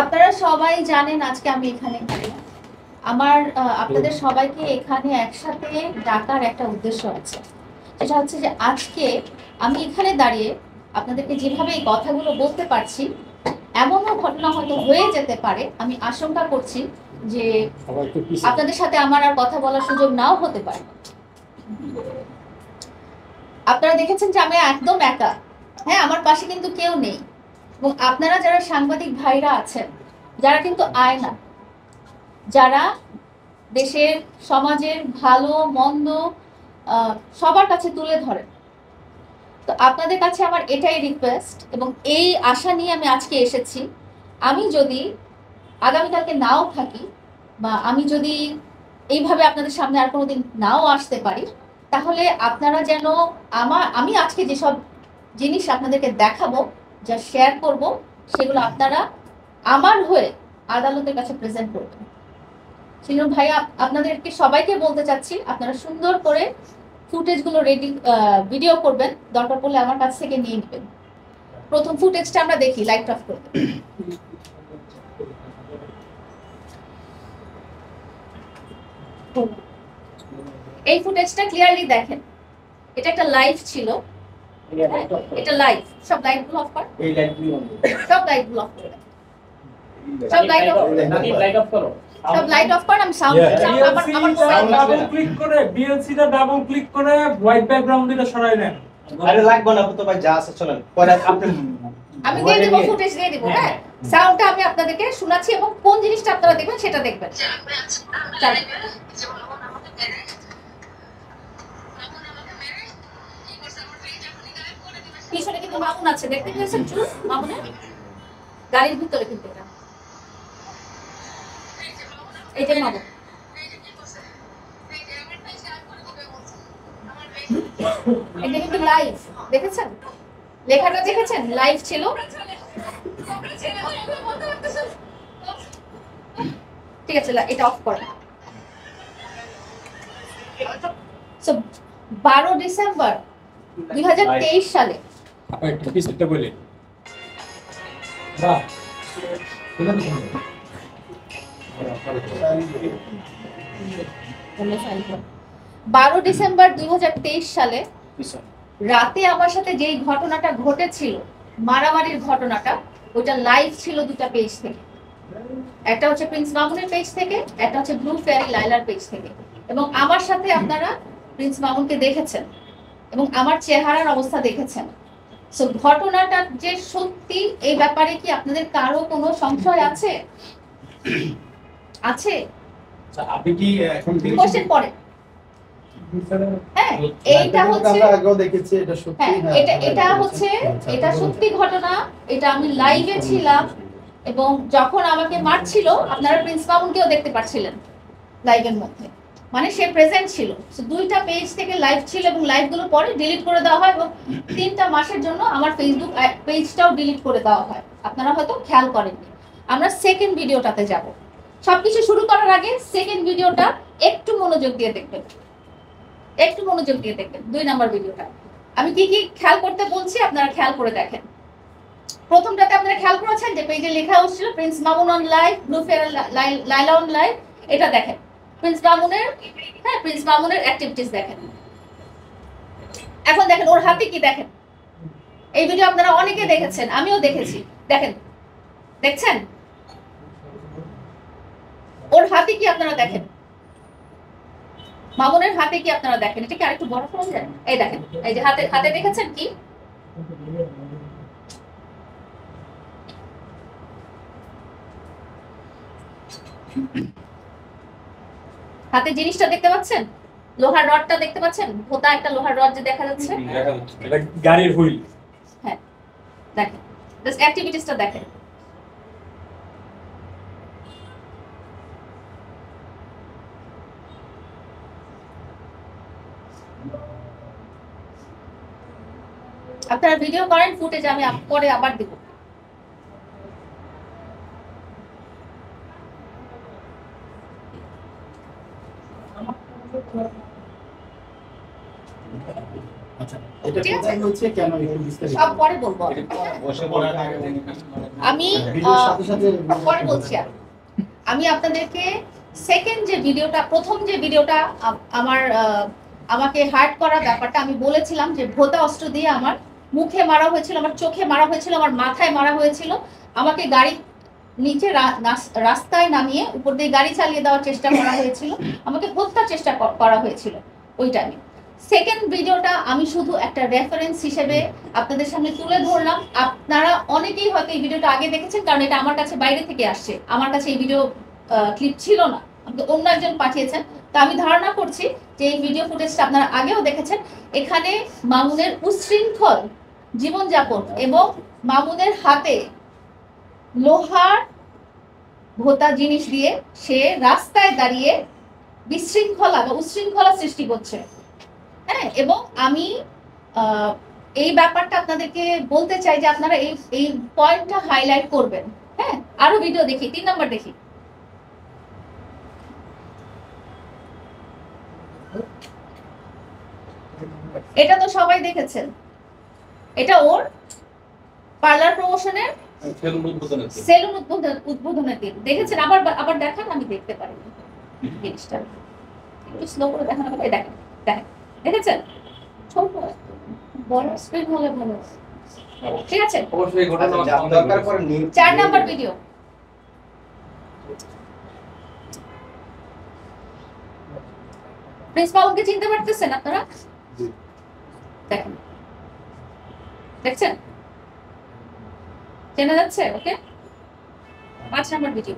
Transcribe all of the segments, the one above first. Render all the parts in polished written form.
আপনারা সবাই জানেন আজকে আমি এখানে আমার আপনাদের সবাইকে এখানে একসাথে ডাকার একটা উদ্দেশ্য আছে। সেটা হচ্ছে যে আজকে আমি এখানে দাঁড়িয়ে আপনাদেরকে যেভাবে এই কথাগুলো বলতে পারছি, এমনও ঘটনা হয়তো হয়ে যেতে পারে, আমি আশঙ্কা করছি যে আপনাদের সাথে আমার আর কথা বলার সুযোগ নাও হতে পারে। আপনারা দেখেছেন যে আমি একদম একা, হ্যাঁ, আমার পাশে কিন্তু কেউ নেই। এবং আপনারা যারা সাংবাদিক ভাইরা আছেন, যারা কিন্তু আয়না, যারা দেশের সমাজের ভালো মন্দ সবার কাছে তুলে ধরেন, তো আপনাদের কাছে আমার এটাই রিকোয়েস্ট এবং এই আশা নিয়ে আমি আজকে এসেছি। আমি যদি আগামীকালকে নাও থাকি বা আমি যদি এইভাবে আপনাদের সামনে আর কোনোদিন নাও আসতে পারি, তাহলে আপনারা যেন আমি আজকে যেসব জিনিস আপনাদেরকে দেখাবো, যা শেয়ার করব, সেগুলো আপনারা আমার হয়ে আদালতের কাছে প্রেজেন্ট করবেন। শিলুর ভাই, আপনাদেরকে সবাইকে বলতে চাচ্ছি, আপনারা সুন্দর করে ফুটেজগুলো রেডি ভিডিও করবেন, দরকার পড়লে আমার কাছ থেকে নিয়ে নেবেন। প্রথম ফুটেজটা আমরা দেখি, লাইট অফ করবেন। এই ফুটেজটা ক্লিয়ারলি দেখেন, এটা একটা লাইভ ছিল, এটা লাইভ। সব লাইটগুলো অফ কর, এই লাইটগুলো সব লাইটগুলো অফ করে, সব লাইট অফ করো, সব লাইট অফ কর। আমি সাউন্ড আমার ডাবল ক্লিক করে বিএলসি টা ডাবল ক্লিক করে হোয়াইট ব্যাকগ্রাউন্ড এটা সরাই নেন। আরে লাগবে না তো ভাই, যা আছে চলেন পরে আপনি আমি দিয়ে দেব, ফুটেজ দিয়ে দেব। হ্যাঁ, সাউন্ডটা আমি আপনাদেরকে শোনাচ্ছি এবং কোন জিনিসটা আপনারা দেখবেন সেটা দেখবেন। পিছনে কিন্তু মামুন আছে, দেখতে পেয়েছেন? চুল মামুনের গাড়ির ভিতরে কিন্তু এটা, এই যে মামুন। এটা কিন্তু লাইভ, দেখেছেন? লেখাটা দেখেছেন? লাইভ ছিল। ঠিক আছে, এটা অফ করো। 12 ডিসেম্বর 2023 সালে বলে 12 ডিসেম্বর 2023 সালে রাতে আমার সাথে যেই ঘটনাটা ঘটেছিল, মারামারির ঘটনাটা, ওটা লাইভ ছিল দুটা পেজ থেকে। একটা হচ্ছে প্রিন্স মামুনের পেজ থেকে, একটা হচ্ছে ব্লু ফেয়ারি লাইলার পেজ থেকে। এবং আমার সাথে আপনারা প্রিন্স মামুনকে দেখেছেন এবং আমার চেহারার অবস্থা দেখেছেন। সো ঘটনাটা যে সত্যি, এই ব্যাপারে কি আপনাদের কারো কোনো সংশয় আছে? আছে? আপনি কি এখন কোশ্চেন পড়ে? হ্যাঁ, এইটা হচ্ছে আগেও দেখেছি, এটা সত্যি। হ্যাঁ, এটা হচ্ছে, এটা সত্যি ঘটনা। এটা আমি লাইভে ছিলাম এবং যখন আমাকে মারছিল, আপনারা প্রিন্স মামুনকেও দেখতে পাচ্ছিলেন লাইভের মধ্যে, মানে সে প্রেজেন্ট ছিল। দুইটা পেজ থেকে লাইভ ছিল এবং লাইভগুলো পরে ডিলিট করে দেওয়া হয় এবং 3টা মাসের জন্য আমার ফেসবুক পেজটাও ডিলিট করে দেওয়া হয়। আপনারা হয়তো খেয়াল করেননি। আমরা সেকেন্ড ভিডিওটাতে যাব। সবকিছু শুরু করার আগে সেকেন্ড ভিডিওটা একটু মনোযোগ দিয়ে দেখবেন, একটু মনোযোগ দিয়ে দেখবেন। 2 নাম্বার ভিডিওটা আমি কি কি খেয়াল করতে বলছি আপনারা খেয়াল করে দেখেন। প্রথমটাতে আপনারা খেয়াল করেছেন যে পেজে লেখা হচ্ছিল Prince Mamun on live, blue fair Laila on live. এটা দেখেন প্রিন্স মামুনের, হ্যাঁ, প্রিন্স মামুনের অ্যাক্টিভিটিস দেখেন। এখন দেখেন ওর হাতে কি, দেখেন। এই ভিডিও আপনারা অনেকে দেখেছেন, আমিও দেখেছি। দেখেন, দেখছেন ওর হাতে কি আপনারা দেখেন, মামুনের হাতে কি আপনারা দেখেন। এটা কি আরেকটু বড় করা যায়? এই দেখেন, এই যে হাতে, হাতে দেখেছেন কি? হাতে জিনিসটা দেখতে পাচ্ছেন? লোহার রডটা দেখতে পাচ্ছেন? ভোতা একটা লোহার রড যে দেখা যাচ্ছে, এটা গাড়ির হুইল। হ্যাঁ, দেখেন, জাস্ট অ্যাক্টিভিটিসটা দেখেন। আপনারা ভিডিও করেন, ফুটেজ আমি পরে আবার দিব। আচ্ছা, এটা কোথায় হচ্ছে, কেন একটু বিস্তারিত সব পরে বলবো। আমি ভিডিওর সাথে সাথে পরে বলছি আর। আমি আপনাদেরকে সেকেন্ড যে ভিডিওটা, প্রথম যে ভিডিওটা আমাকে হার্ট করা ব্যাপারটা আমি বলেছিলাম যে ভোঁতা অস্ত্র দিয়ে আমার মুখে মারা হয়েছিল, আমার চোখে মারা হয়েছিল, আমার মাথায় মারা হয়েছিল, আমাকে গাড়ি নিচে রাস্তায় নামিয়ে উপর দিয়ে গাড়ি চালিয়ে দেওয়ার চেষ্টা করা হয়েছিল, আমাকে হত্যার চেষ্টা করা হয়েছিল ওই টাইমে। সেকেন্ড ভিডিওটা আমি শুধু একটা রেফারেন্স হিসেবে আপনাদের সামনে তুলে ধরলাম। আপনারা অনেকেই হয়তো এই ভিডিওটা আগে দেখেছেন, কারণ এটা আমার কাছে বাইরে থেকে আসছে, আমার কাছে এই ভিডিও ক্লিপ ছিল না, আমাকে অন্য একজন পাঠিয়েছেন। তা আমি ধারণা করছি যে এই ভিডিও ফুটেজটা আপনারা আগেও দেখেছেন। এখানে মামুনের উচ্ছৃঙ্খল জীবনযাপন এবং মামুনের হাতে লোহার ভোঁতা জিনিস দিয়ে সে রাস্তায় দাঁড়িয়ে বিশৃঙ্খলা বা উচ্ছৃঙ্খলা সৃষ্টি করছে। হ্যাঁ, এবং আমি এই ব্যাপারটা আপনাদেরকে বলতে চাই যে আপনারা এই পয়েন্টটা হাইলাইট করবেন। হ্যাঁ, আরো ভিডিও দেখি, 3 নাম্বার দেখি। এটা তো সবাই দেখেছেন, এটা ওর পার্লার প্রমোশনের সেলুন উদ্বোধনের দিন দেখেছেন। আবার দেখান, আমি দেখতে পারিনি জিনিসটা, একটু স্লো করে দেখান। দেখেন দেখেন, দেখেছেন? ছোট বড় স্ক্রিন হলে ভালো। ঠিক আছে, অবশ্যই ঘটনা দরকার পড়ে 4 নাম্বার ভিডিও। প্রিন্সিপালকে চিনতে পারতেছেন আপনারা? দেখেন, দেখছেন? চেনা যাচ্ছে? ওকে, 5 নাম্বার ভিডিও।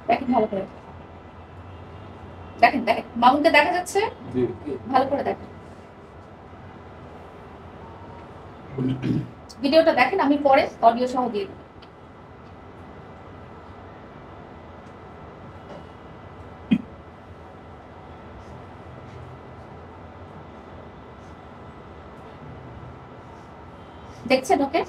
দেখেন ভালো করে, দেখেন দেখেন, মামুনকে দেখা যাচ্ছে? ভালো করে দেখেন ভিডিওটা, দেখেন। আমি পরে অডিও সহ দিয়ে দেব। দেখছেন? ওকে,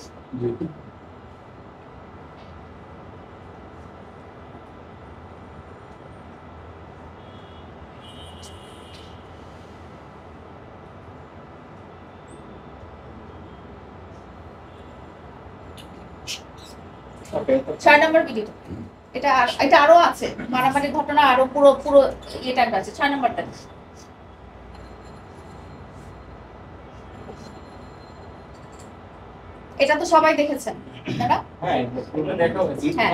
ওকে। 6 নাম্বার ভিডিও। এটা আরো আছে, মারামারি ঘটনা আরো পুরো পুরো এটা আছে। 6 নাম্বারটা এটা তো সবাই দেখেছেন তারা? হ্যাঁ, এটা দেখা হয়েছে। হ্যাঁ,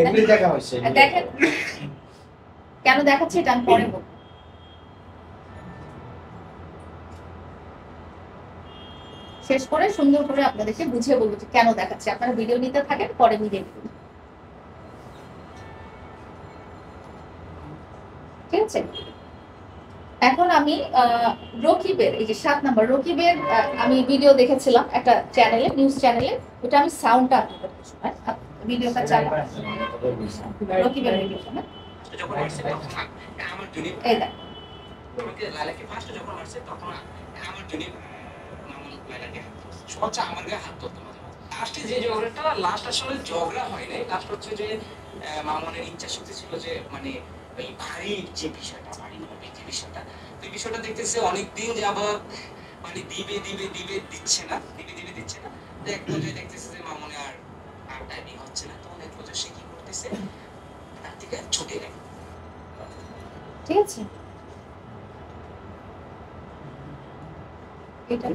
এগুলি দেখা হয়েছে। দেখেন কেন দেখাচ্ছে এটা আমি পরে বলবো। শেষ করে সুন্দর করে আপনাদেরকে বুঝিয়ে বলবো যে কেন দেখাচ্ছে। আপনারা ভিডিও নিতে থাকেন, পরে ভিডিও নিন। ঠিক আছে, এখন আমি রকিবের এই যে 7 নাম্বার রকিবের আমি ভিডিও দেখেছিলাম একটা চ্যানেলে, নিউজ চ্যানেলে। ওটা আমি সাউন্ডটা আপনাদের শোনাই, ভিডিওটা চালা। রকিবের ভিডিওটা না, যখন আসছে তখন আমার জন্য এই দেখ। আমাকে লালাকে ফার্স্ট যখন আসছে তখন আমার জন্য মামুন লালাকে সোজা আমার গায়ে হাত ধরতে মাঝে মাঝে। লাস্টে যে ঝগড়াটা, লাস্ট আসলে ঝগড়া হয় নাই, লাস্ট হচ্ছে যে মামুনের ইচ্ছা শক্তি ছিল যে মানে ওই ভারীর যে বিষয়টা, ভারী যে বিষয়টা, ওই বিষয়টা দেখতেছে অনেকদিন যাবত মানে দিবে দিচ্ছে না, দিচ্ছে না। তো এক পর্যায়ে দেখতেছে যে মামুনে আর টাইমিং হচ্ছে না, তখন এক পর্যায়ে সে কি করতেছে, তার থেকে ছুটে নেয়। ঠিক আছে, এটা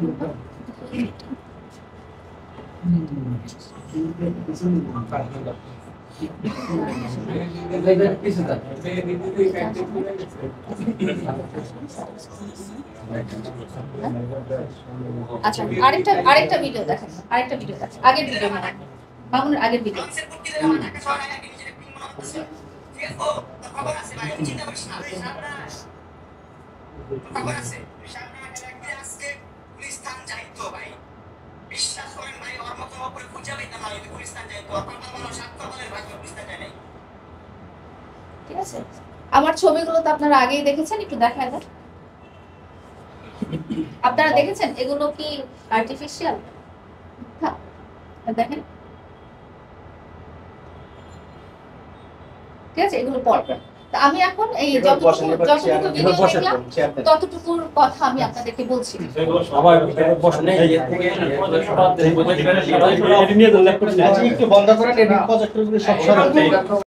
আচ্ছা, আরেকটা ভিডিও দেখেন, আগের ভিডিও না, মামুনের আগের ভিডিও। ঠিক আছে, আমার ছবিগুলো তো আপনারা আগেই দেখেছেন, একটু দেখায় দেন। আপনারা দেখেছেন এগুলো কি আর্টিফিশিয়াল? দেখেন ঠিক আছে, এগুলো পড়বেন। তা আমি এখন এই এবার বসেন, যতটুকু এবার চেয়ার- ভিডিও এবার বসেন, দেখলাম চেয়ার দেন। ততটুকুর কথা আমি আপনাদেরকে বলছি। এগুলো সবাই বসে নেই আচ্ছা, একটু বন্ধ করেন, এই প্রজেক্টরগুলো সব সরান।